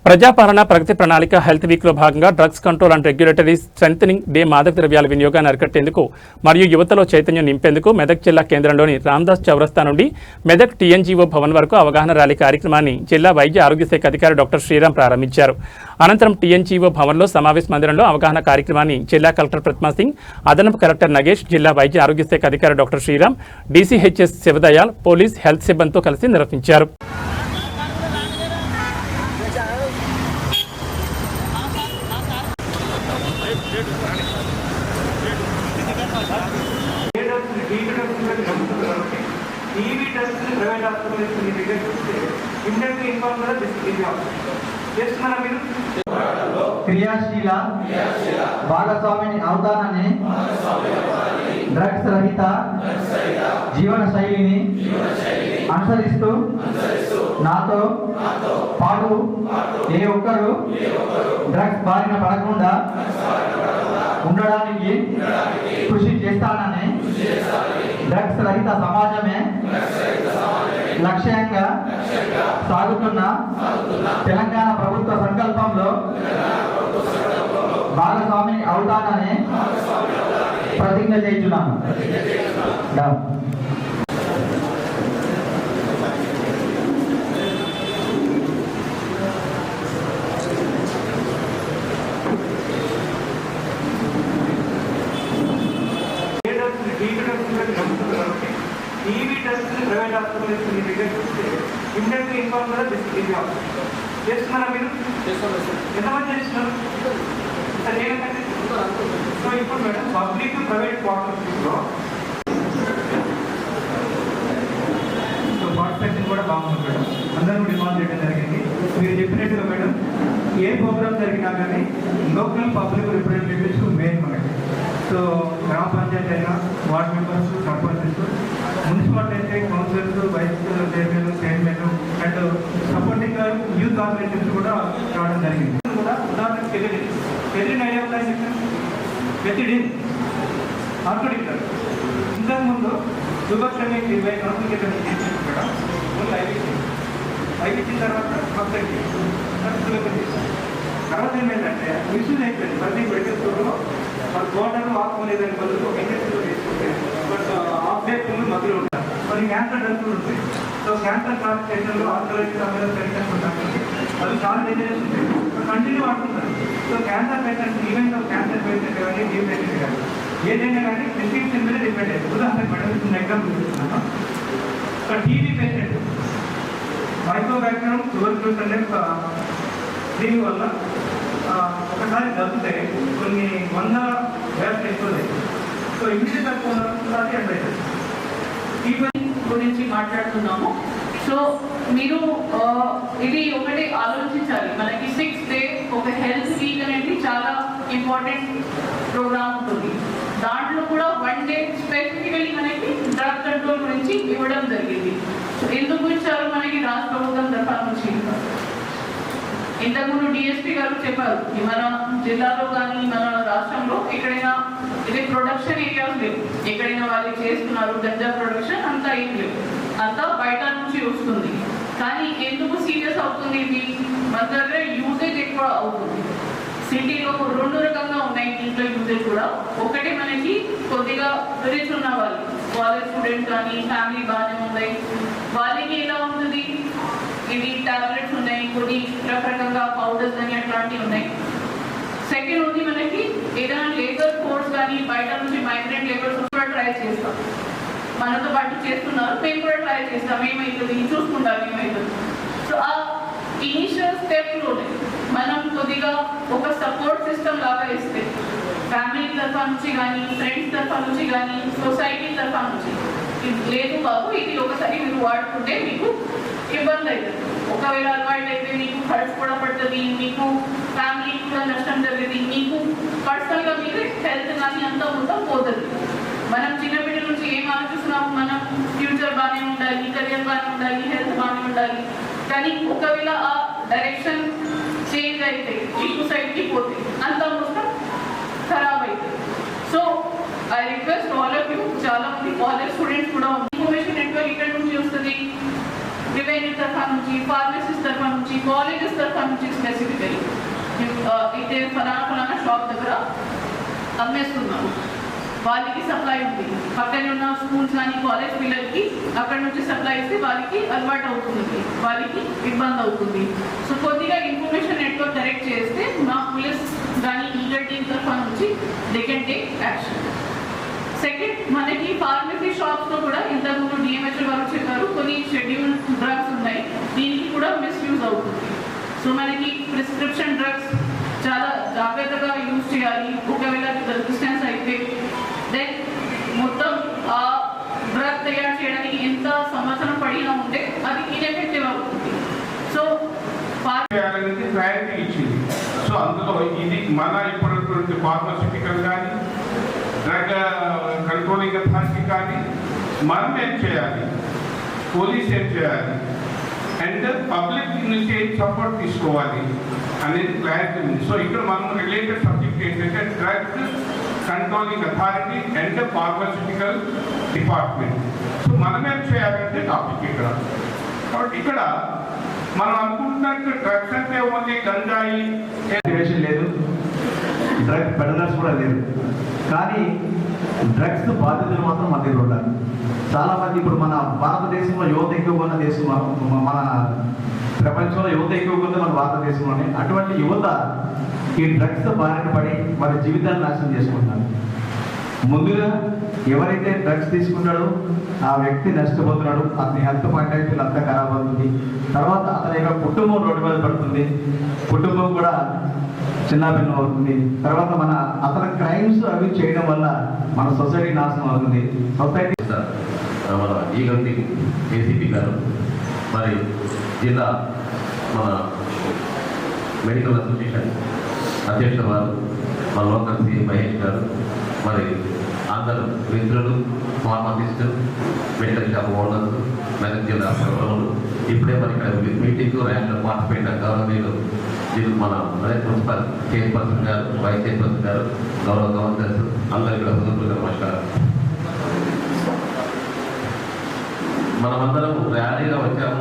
ప్రజాపాలన ప్రగతి ప్రణాళిక హెల్త్ వీక్లో భాగంగా drugs control and regulatory strengthening day మాదక ద్రవ్యాల వినియోగాన్ని అరికట్టేందుకు మరియు యువతలో చైతన్యం నింపేందుకు మెదక్ జిల్లా కేంద్రంలోని రామ్దాస్ చౌరస్తా నుండి మెదక్ టీఎన్జీఓ భవన్ వరకు అవగాహన ర్యాలీ కార్యక్రమాన్ని జిల్లా వైద్య ఆరోగ్య శాఖ అధికారి డాక్టర్ శ్రీరామ్ ప్రారంభించారు. అనంతరం టీఎన్జీఓ భవన్లో సమావేశ మందిరంలో అవగాహన కార్యక్రమాన్ని జిల్లా కలెక్టర్ ప్రతిమా సింగ్, అదనపు కలెక్టర్ నగేష్, జిల్లా వైద్య ఆరోగ్య శాఖ అధికారి doctor Sriram, DCHS Shivdayal, police, health సిబ్బందితో కలిసి నిర్వహించారు. క్రియాశీల భాగస్వామిని అవుతానని డ్రగ్స్ రహిత జీవన శైలిని అనుసరిస్తూ నాతో పాటు ఏ ఒక్కరు డ్రగ్స్ బారిన పడకుండా ఉండడానికి కృషి చేస్తానని డ్రగ్స్ రహిత సమాజమే లక్ష్యంగా సాగుతున్న తెలంగాణ ప్రభుత్వ సంకల్పంలో భాగస్వామిని అవుతానని ప్రతిజ్ఞ చేస్తున్నాను. టీవీ టెస్ట్ ప్రైవేట్ హాస్పిటల్స్ మీ దగ్గర చూస్తే ఇమ్మీడియట్గా ఇన్ఫార్మ్ కూడా చేస్తున్నారా? మీరు ఎంతమంది చేస్తున్నారు? సో ఇప్పుడు మేడం పబ్లిక్ ప్రైవేట్ క్వార్టర్స్లో పార్టిసిపేషన్ కూడా బాగుంది మేడం. అందరూ డిమాండ్ చేయడం జరిగింది. మీరు చెప్పినట్టుగా మేడం ఏ ప్రోగ్రామ్ జరిగినా కానీ లోకల్ పబ్లిక్ రిప్రజెంటేటివ్స్ మెయిన్ మనకి. సో గ్రామ పంచాయతీ అయినా వార్డ్ మెంబర్స్, సర్పంచెస్, మున్సిపాలిటీ అయితే councillors, vice chairman, chairman and supporting youth organisations కూడా రావడం జరిగింది. కూడా ఉదాహరణకు తెలియని ఐడియా ఉన్నాయి. ప్రతిదిన్ ఆర్కిటెక్టర్ ఇంతకుముందు విభక్షణి 20 కౌన్సిల్ మేడం ముందు ఐవిచ్చిన తర్వాత భక్తులకి తర్వాత ఏమైందంటే మిషన్ అయిపోయింది. ప్రతి మెడికల్ మరి గోడలు వాక్కునేదాని బదులు ఒక ఇండస్ట్రీలో తీసుకుంటే బట్ ఆబ్జెక్టులు మధ్యలో ఉంటారు. మరి క్యాన్సర్ డ్రగ్స్ ఉంటాయి. సో క్యాన్సర్ కాన్సన్ట్రేషన్లో ఆర్థరైటిస్ పెరిగినట్టు ఉంటుంది. అది చాలా డేంజరస్ ఉంటాయి. కంటిన్యూ వాడుతుంటారు. So cancer patient even cancer patient కానీ ఏ పేషెంట్ కానీ ఏదైనా కానీ ప్రిస్క్రిప్షన్ మీద డిపెండ్ అయ్యింది. ఉదాహరణకు మేడం ఎగ్జాంపుల్ చూస్తున్నాను. ఒక టీబీ పేషెంట్ మైక్రోబ్యాక్టీరియం ట్యూబర్క్యులోసిస్ అనే దీనివల్ల ఒకసారి దొరికితే కొన్ని 100 వేల ఎక్కువ. సో ఇమీడియట్ అడ్వైజర్ గురించి మాట్లాడుతున్నాము. సో మీరు ఇది ఒకటి ఆలోచించాలి. మనకి 6th డే ఒక హెల్త్ వీక్ అనేది చాలా ఇంపార్టెంట్ ప్రోగ్రామ్ ఉంటుంది. దాంట్లో కూడా 1 డే స్పెసిఫికలీ మనకి డ్రగ్ కంట్రోల్ గురించి ఇవ్వడం జరిగింది. ఎందుకు ఇచ్చారు? మనకి రాష్ట్ర ప్రభుత్వం తరఫు నుంచి ఇంతకుముందు డిఎస్పీ గారు చెప్పారు, మన జిల్లాలో కానీ మన రాష్ట్రంలో ఎక్కడైనా ఇది ప్రొడక్షన్ ఏరియాస్ లేవు. ఎక్కడైనా వాళ్ళు చేస్తున్నారు గంజా ప్రొడక్షన్ అంతా ఏం లేవు, అంతా బయట నుంచి వస్తుంది. కానీ ఎందుకు సీరియస్ అవుతుంది? ఇది మన దగ్గర యూసేజ్ ఎక్కువ అవుతుంది. సిటీలో 2 రకంగా ఉన్నాయి దీంట్లో యూసేజ్ కూడా. ఒకటి మనకి కొద్దిగా రిచ్ ఉన్న వాళ్ళు, కాలేజ్ స్టూడెంట్స్ కానీ ఫ్యామిలీ బాగానే ఉన్నాయి, వాళ్ళకి ఎలా ఉంటుంది, ఇది టాబ్లెట్స్ ఉన్నాయి, కొన్ని రకరకంగా పౌడర్స్ కానీ అట్లాంటివి ఉన్నాయి. సెకండ్ ఉంది మనకి ఏదైనా లేబర్ ఫోర్స్ కానీ బయట నుంచి మైగ్రెంట్ లేబర్స్ కూడా ట్రై చేస్తాం. మనతో పాటు చేస్తున్నారు, మేము కూడా ట్రై చేస్తాం. ఏమవుతుంది చూసుకుంటాం ఏమవుతుంది. సో ఆ ఇనిషియల్ స్టెప్లోనే మనం కొద్దిగా ఒక సపోర్ట్ సిస్టమ్ లాగా ఇస్తే ఫ్యామిలీ తరఫు నుంచి కానీ ఫ్రెండ్స్ తరఫు నుంచి కానీ సొసైటీ తరఫు నుంచి లేదు బాబు ఇది ఒకసారి మీరు వాడుకుంటే మీకు ఇబ్బంది అవుతుంది, ఒకవేళ అలవాటు అయితే మీకు ఖర్చు కూడా పడుతుంది, మీకు ఫ్యామిలీకి కూడా నష్టం జరిగింది, మీకు పర్సనల్గా మీకు హెల్త్ కానీ అంతా మొత్తం పోతుంది. మనం చిన్నపిల్లల నుంచి ఏం ఆలోచిస్తున్నాము, మనం ఫ్యూచర్ బాగానే ఉండాలి, కెరియర్ బాగానే ఉండాలి, హెల్త్ బాగానే ఉండాలి. కానీ ఒకవేళ ఆ డైరెక్షన్ చేంజ్ అయితే ఇటు సైడ్కి పోతే అంతా మొత్తం ఖరాబ్ అవుతుంది. So I request all of you, చాలా మంది కాలేజ్ స్టూడెంట్స్ కూడా ఇన్ఫర్మేషన్ నెట్వర్క్ ఇక్కడ నుంచి వస్తుంది, రెవెన్యూ తరఫు నుంచి, ఫార్మసిస్ట్ తరఫు నుంచి, కాలేజెస్ తరఫు నుంచి స్పెసిఫిక్ ఫలానా షాప్ దగ్గర అమ్మేస్తున్నారు, వాళ్ళకి సప్లై ఉంది, పక్కనే ఉన్న స్కూల్స్ కానీ కాలేజ్ పిల్లలకి అక్కడ నుంచి సప్లై ఇస్తే వాళ్ళకి అలవాటు అవుతుంది, వాళ్ళకి ఇబ్బంది అవుతుంది. సో కొద్దిగా ఇన్ఫర్మేషన్ నెట్వర్క్ కరెక్ట్ చేస్తే మా పోలీస్ కానీ ఈగల్ టీమ్ తరఫు నుంచి they can take action. Second, మనకి ఫార్మసీ షాప్స్లో కూడా ఇంతకుముందు డిఎంహెచ్ఓ వారు చెప్పారు కొన్ని షెడ్యూల్ డ్రగ్స్ ఉన్నాయి, దీనికి కూడా మిస్యూజ్ అవుతుంది. సో మనకి ప్రిస్క్రిప్షన్ డ్రగ్స్ చాలా జాగ్రత్తగా యూజ్ చేయాలి. ఒకవేళ రెసిస్టెన్స్ అయితే దెన్ మొత్తం ఆ డ్రగ్ తయారు చేయడానికి ఎంత సంవత్సరం పడినా ఉంటే అది ఇన్ఎఫెక్టివ్ అవుతుంది. సో క్లారిటీ ఇచ్చింది. సో అందులో ఇది మన ఇప్పుడున్నటువంటి ఫార్మాస్యూటికల్ కానీ డ్రగ్ కంట్రోలింగ్ అథారిటీ కానీ మనం ఏం చేయాలి, పోలీస్ ఏం చేయాలి, అండ్ పబ్లిక్ నుంచి ఏం సపోర్ట్ తీసుకోవాలి అనేది క్లారిటీ ఉంది. సో ఇక్కడ మనం రిలేటెడ్ సబ్జెక్ట్ ఏంటంటే drug controlling authority and pharmaceutical department. So మనం ఏం చేయాలంటే టాపిక్ ఇక్కడ. కాబట్టి ఇక్కడ మనం అనుకుంటున్నట్టు డ్రగ్స్ అంటే ఓన్లీ గంజాయి లేదు, డ్రగ్ పెడలర్స్ కూడా లేరు, కానీ డ్రగ్స్ బాధితులు మాత్రం మన దగ్గర ఉండాలి. చాలామంది ఇప్పుడు మన భారతదేశంలో యువత ఎక్కువగా ఉన్న దేశం, మన ప్రపంచంలో యువత ఎక్కువగా ఉంది మన భారతదేశంలోనే. అటువంటి యువత ఈ డ్రగ్స్ బారిన పడి వారి జీవితాన్ని నాశనం చేసుకుంటున్నారు. ముందుగా ఎవరైతే డ్రగ్స్ తీసుకుంటాడో ఆ వ్యక్తి నష్టపోతున్నాడు, అతని హెల్త్ పాయింట్ ఆఫ్ వ్యూ అంతా ఖరాబ్ అవుతుంది. తర్వాత అతని యొక్క కుటుంబం రోడ్డు మీద పడుతుంది, కుటుంబం కూడా చిన్నభిన్నం అవుతుంది. తర్వాత అతని క్రైమ్స్ అవి చేయడం వల్ల మన సొసైటీ నాశనం అవుతుంది. సొసైటీ మన ఈగల్ టీం ఏసీపీ గారు, మరి జిల్లా మన మెడికల్ అసోసియేషన్ అధ్యక్షుల వారు, మన లోకల్ సీఎం మహేష్ గారు, మరి అందరూ మిత్రులు, pharmacist, medical shop owners, Medak జిల్లా ప్రజలు ఇప్పుడే మరి ఇక్కడ మీటింగ్ ర్యాంక్లో పార్టిసిపేట్ గౌరవనీయులు మన ప్రిన్సిపల్ చైర్పర్సన్ గారు, వైస్ చైర్పర్సన్ గారు, గౌరవ గవర్నర్స్ అందరికీ హృదయపూర్వక నమస్కారం. మనమందరం ర్యాలీగా వచ్చాము.